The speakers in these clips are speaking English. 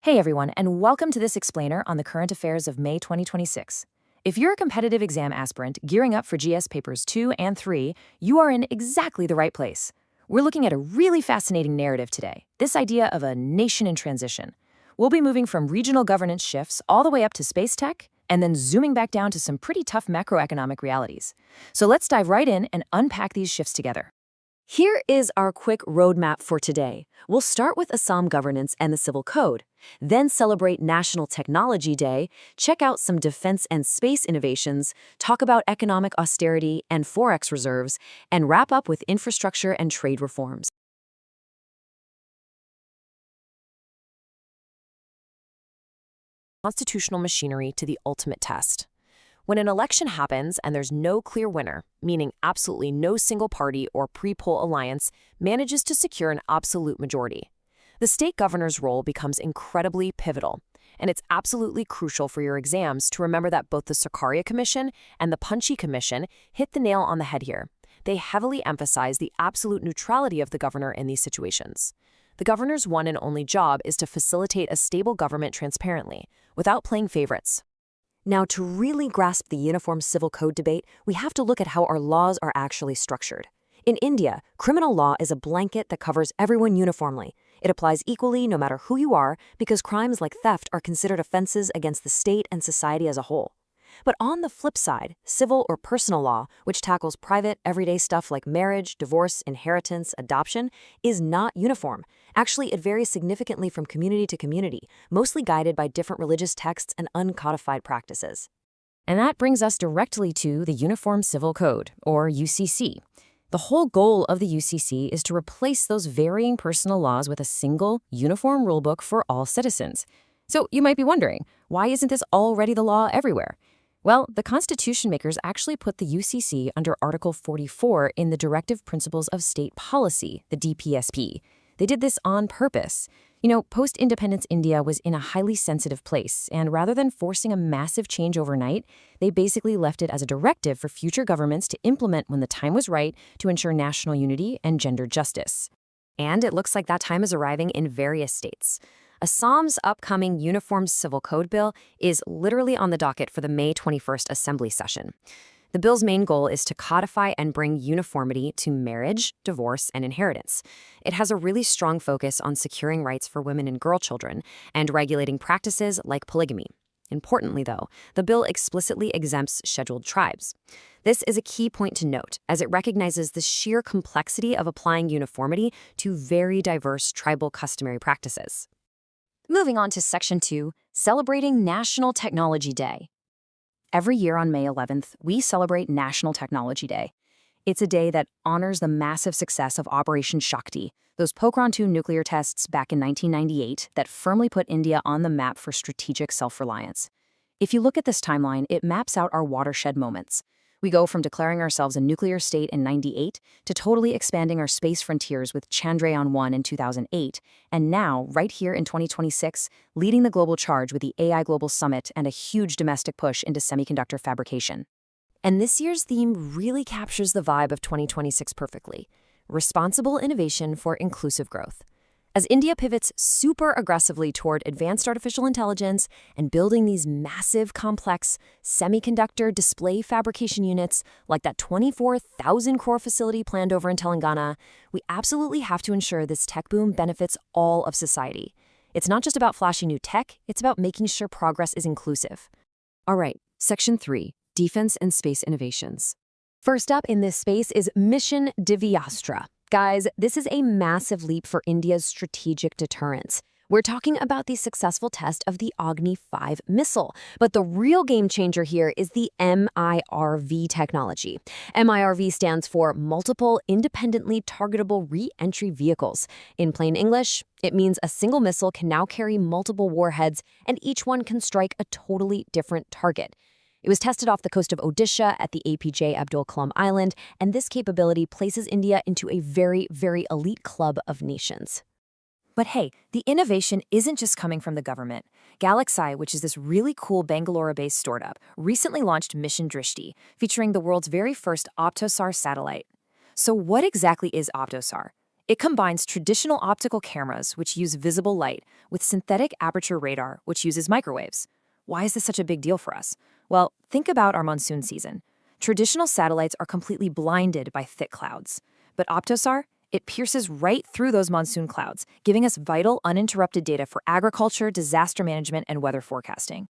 Hey everyone, and welcome to this explainer on the current affairs of May 2026. If you're a competitive exam aspirant gearing up for GS Papers 2 and 3, you are in exactly the right place. We're looking at a really fascinating narrative today, this idea of a nation in transition. We'll be moving from regional governance shifts all the way up to space tech, and then zooming back down to some pretty tough macroeconomic realities. So let's dive right in and unpack these shifts together. Here is our quick roadmap for today. We'll start with Assam governance and the Civil Code, then celebrate National Technology Day, check out some defense and space innovations, talk about economic austerity and forex reserves, and wrap up with infrastructure and trade reforms. Constitutional machinery to the ultimate test. When an election happens and there's no clear winner, meaning absolutely no single party or pre-poll alliance manages to secure an absolute majority, the state governor's role becomes incredibly pivotal, and it's absolutely crucial for your exams to remember that both the Sarkaria Commission and the Punchy Commission hit the nail on the head here. They heavily emphasize the absolute neutrality of the governor in these situations. The governor's one and only job is to facilitate a stable government transparently, without playing favorites. Now, to really grasp the uniform civil code debate, we have to look at how our laws are actually structured. In India, criminal law is a blanket that covers everyone uniformly. It applies equally no matter who you are because crimes like theft are considered offenses against the state and society as a whole. But on the flip side, civil or personal law, which tackles private, everyday stuff like marriage, divorce, inheritance, adoption, is not uniform. Actually, it varies significantly from community to community, mostly guided by different religious texts and uncodified practices. And that brings us directly to the Uniform Civil Code, or UCC. The whole goal of the UCC is to replace those varying personal laws with a single, uniform rulebook for all citizens. So you might be wondering, why isn't this already the law everywhere? Well, the Constitution makers actually put the UCC under Article 44 in the Directive Principles of State Policy, the DPSP. They did this on purpose. Post-independence India was in a highly sensitive place, and rather than forcing a massive change overnight, they basically left it as a directive for future governments to implement when the time was right to ensure national unity and gender justice. And it looks like that time is arriving in various states. Assam's upcoming Uniform Civil Code bill is literally on the docket for the May 21st Assembly session. The bill's main goal is to codify and bring uniformity to marriage, divorce, and inheritance. It has a really strong focus on securing rights for women and girl children and regulating practices like polygamy. Importantly, though, the bill explicitly exempts scheduled tribes. This is a key point to note, as it recognizes the sheer complexity of applying uniformity to very diverse tribal customary practices. Moving on to Section 2, celebrating National Technology Day. Every year on May 11th, we celebrate National Technology Day. It's a day that honors the massive success of Operation Shakti, those Pokhran-2 nuclear tests back in 1998 that firmly put India on the map for strategic self-reliance. If you look at this timeline, it maps out our watershed moments. We go from declaring ourselves a nuclear state in 98 to totally expanding our space frontiers with Chandrayaan-1 in 2008, and now, right here in 2026, leading the global charge with the AI Global Summit and a huge domestic push into semiconductor fabrication. And this year's theme really captures the vibe of 2026 perfectly: responsible innovation for inclusive growth. As India pivots super aggressively toward advanced artificial intelligence and building these massive, complex semiconductor display fabrication units like that 24,000 crore facility planned over in Telangana, we absolutely have to ensure this tech boom benefits all of society. It's not just about flashy new tech, it's about making sure progress is inclusive. All right, Section 3, Defense and Space Innovations. First up in this space is Mission Divyastra. Guys, this is a massive leap for India's strategic deterrence. We're talking about the successful test of the Agni-5 missile. But the real game changer here is the MIRV technology. MIRV stands for Multiple Independently Targetable Re-Entry Vehicles. In plain English, it means a single missile can now carry multiple warheads, and each one can strike a totally different target. It was tested off the coast of Odisha at the APJ Abdul Kalam Island, and this capability places India into a very, very elite club of nations. But hey, the innovation isn't just coming from the government. Galaxy, which is this really cool Bangalore-based startup, recently launched Mission Drishti, featuring the world's very first Optosar satellite. So what exactly is Optosar? It combines traditional optical cameras, which use visible light, with synthetic aperture radar, which uses microwaves. Why is this such a big deal for us? Well, think about our monsoon season. Traditional satellites are completely blinded by thick clouds. But Optosar, it pierces right through those monsoon clouds, giving us vital, uninterrupted data for agriculture, disaster management, and weather forecasting.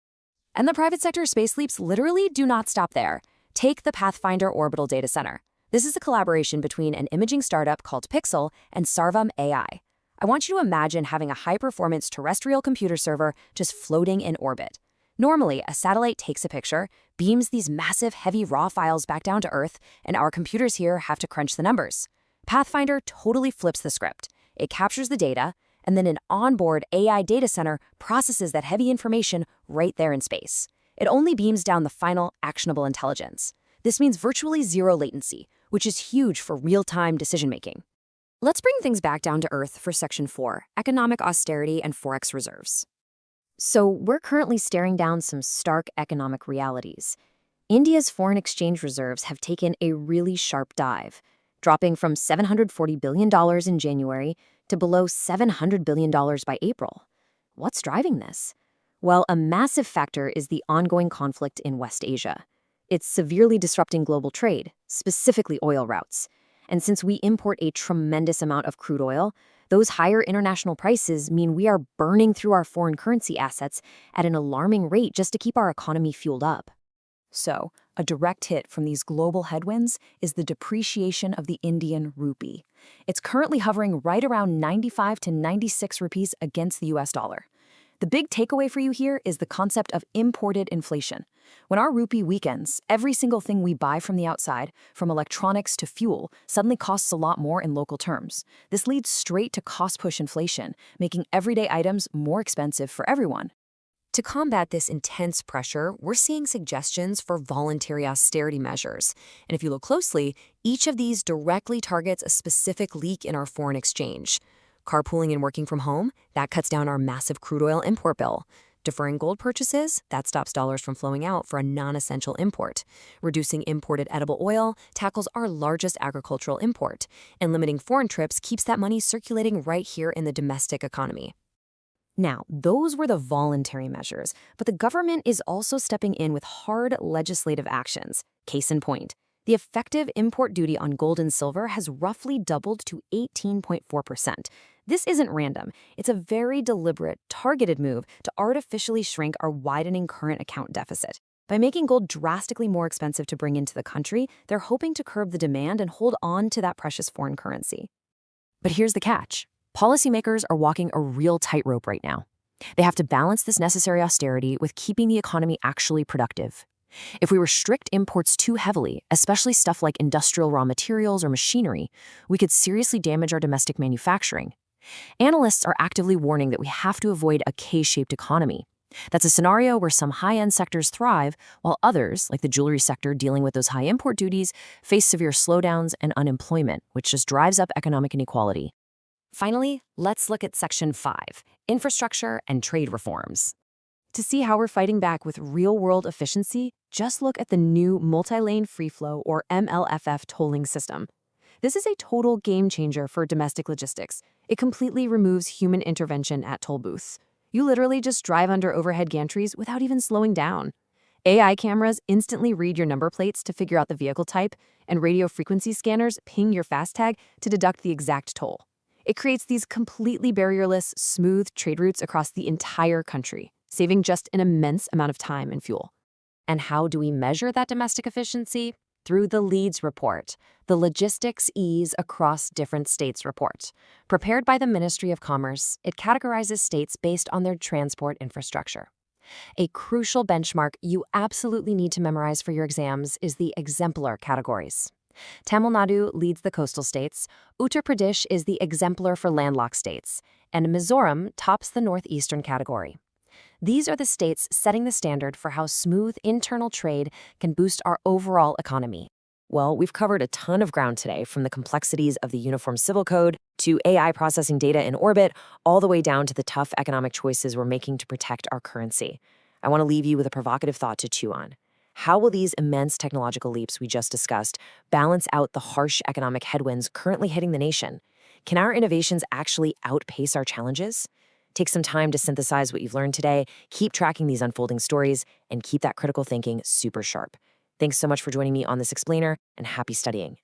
And the private sector space leaps literally do not stop there. Take the Pathfinder Orbital Data Center. This is a collaboration between an imaging startup called Pixel and Sarvam AI. I want you to imagine having a high-performance terrestrial computer server just floating in orbit. Normally, a satellite takes a picture, beams these massive, heavy raw files back down to Earth, and our computers here have to crunch the numbers. Pathfinder totally flips the script. It captures the data, and then an onboard AI data center processes that heavy information right there in space. It only beams down the final, actionable intelligence. This means virtually zero latency, which is huge for real-time decision-making. Let's bring things back down to Earth for Section 4, Economic Austerity and Forex Reserves. So we're currently staring down some stark economic realities. India's foreign exchange reserves have taken a really sharp dive, dropping from $740 billion in January to below $700 billion by April. What's driving this? Well, a massive factor is the ongoing conflict in West Asia. It's severely disrupting global trade, specifically oil routes. And since we import a tremendous amount of crude oil, those higher international prices mean we are burning through our foreign currency assets at an alarming rate just to keep our economy fueled up. So, a direct hit from these global headwinds is the depreciation of the Indian rupee. It's currently hovering right around 95 to 96 rupees against the US dollar. The big takeaway for you here is the concept of imported inflation. When our rupee weakens, every single thing we buy from the outside, from electronics to fuel, suddenly costs a lot more in local terms. This leads straight to cost-push inflation, making everyday items more expensive for everyone. To combat this intense pressure, we're seeing suggestions for voluntary austerity measures. And if you look closely, each of these directly targets a specific leak in our foreign exchange. Carpooling and working from home, that cuts down our massive crude oil import bill. Deferring gold purchases, that stops dollars from flowing out for a non-essential import. Reducing imported edible oil tackles our largest agricultural import. And limiting foreign trips keeps that money circulating right here in the domestic economy. Now, those were the voluntary measures, but the government is also stepping in with hard legislative actions. Case in point, the effective import duty on gold and silver has roughly doubled to 18.4%. This isn't random. It's a very deliberate, targeted move to artificially shrink our widening current account deficit. By making gold drastically more expensive to bring into the country, they're hoping to curb the demand and hold on to that precious foreign currency. But here's the catch. Policymakers are walking a real tightrope right now. They have to balance this necessary austerity with keeping the economy actually productive. If we restrict imports too heavily, especially stuff like industrial raw materials or machinery, we could seriously damage our domestic manufacturing. Analysts are actively warning that we have to avoid a K-shaped economy. That's a scenario where some high-end sectors thrive, while others, like the jewelry sector dealing with those high import duties, face severe slowdowns and unemployment, which just drives up economic inequality. Finally, let's look at Section 5, Infrastructure and Trade Reforms. To see how we're fighting back with real-world efficiency, just look at the new multi-lane free flow or MLFF tolling system. This is a total game changer for domestic logistics. It completely removes human intervention at toll booths. You literally just drive under overhead gantries without even slowing down. AI cameras instantly read your number plates to figure out the vehicle type, and radio frequency scanners ping your FASTag to deduct the exact toll. It creates these completely barrierless, smooth trade routes across the entire country, saving just an immense amount of time and fuel. And how do we measure that domestic efficiency? Through the LEADS report, the Logistics Ease Across Different States report. Prepared by the Ministry of Commerce, it categorizes states based on their transport infrastructure. A crucial benchmark you absolutely need to memorize for your exams is the exemplar categories. Tamil Nadu leads the coastal states, Uttar Pradesh is the exemplar for landlocked states, and Mizoram tops the northeastern category. These are the states setting the standard for how smooth internal trade can boost our overall economy. Well, we've covered a ton of ground today, from the complexities of the Uniform Civil Code to AI processing data in orbit, all the way down to the tough economic choices we're making to protect our currency. I want to leave you with a provocative thought to chew on. How will these immense technological leaps we just discussed balance out the harsh economic headwinds currently hitting the nation? Can our innovations actually outpace our challenges? Take some time to synthesize what you've learned today, keep tracking these unfolding stories, and keep that critical thinking super sharp. Thanks so much for joining me on this explainer, and happy studying.